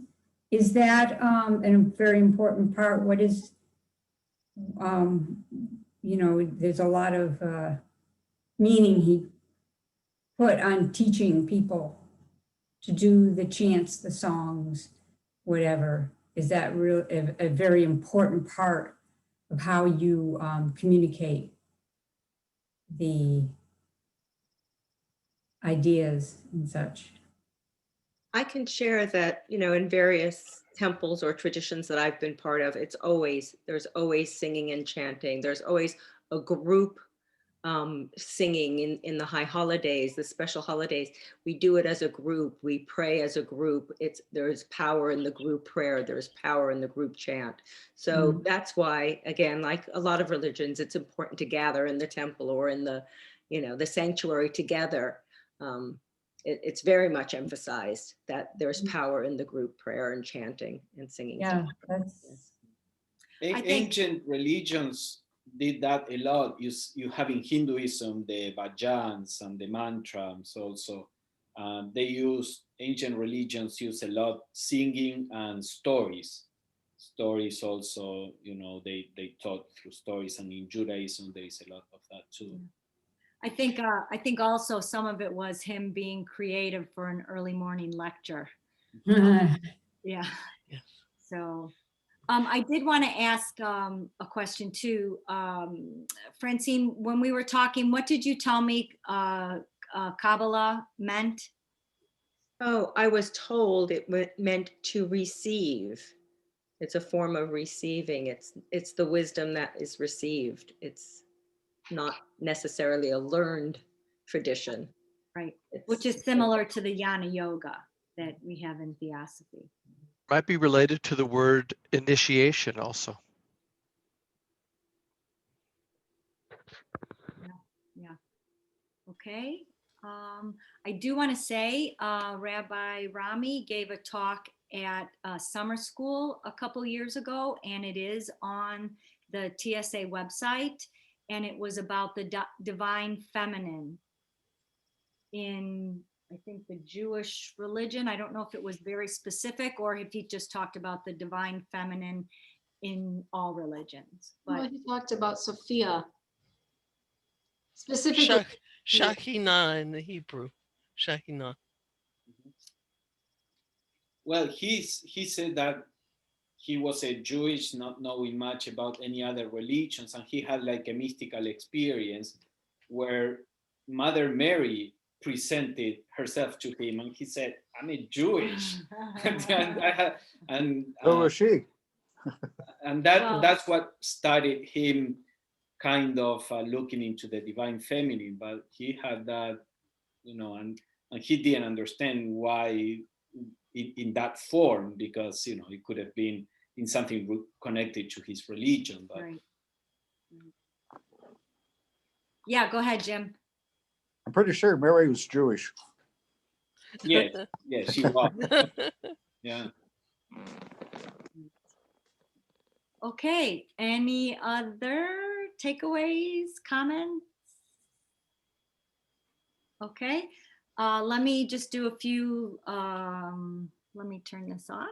is that a very important part? What is, you know, there's a lot of meaning he put on teaching people to do the chants, the songs, whatever. Is that real a very important part of how you communicate the ideas and such? I can share that, you know, in various temples or traditions that I've been part of, there's always singing and chanting. There's always a group singing in the high holidays, the special holidays. We do it as a group. We pray as a group. There's power in the group prayer. There's power in the group chant. So that's why, again, like a lot of religions, it's important to gather in the temple or in the, you know, the sanctuary together. It's very much emphasized that there's power in the group prayer and chanting and singing. Yeah, that's. Ancient religions did that a lot. You have in Hinduism the bhajans and the mantras also. Ancient religions use a lot singing and stories. Stories also, you know, they taught through stories, and in Judaism there is a lot of that too. I think also some of it was him being creative for an early morning lecture. Yeah. Yes. So I did want to ask a question too. Francine, when we were talking, what did you tell me Kabbalah meant? Oh, I was told it meant to receive. It's a form of receiving. It's the wisdom that is received. It's not necessarily a learned tradition. Right, which is similar to the Jnana Yoga that we have in Theosophy. Might be related to the word initiation also. Yeah. Okay. I do want to say Rabbi Rami gave a talk at summer school a couple years ago, and it is on the TSA website, and it was about the divine feminine in, I think, the Jewish religion. I don't know if it was very specific or if he just talked about the divine feminine in all religions. But Well, he talked about Sophia. Specifically. Shekhinah in the Hebrew. Shekhinah. Well, he said that he was a Jewish, not knowing much about any other religions, and he had like a mystical experience where Mother Mary presented herself to him, and he said, "I'm a Jewish," and So was she. and that's what started him kind of looking into the divine feminine. But he had that, you know, and he didn't understand why in that form, because, you know, it could have been in something connected to his religion. But right. Yeah, go ahead, Jim. I'm pretty sure Mary was Jewish. yes, she was. Yeah. Okay, any other takeaways, comments? Okay, let me just do a few, let me turn this off.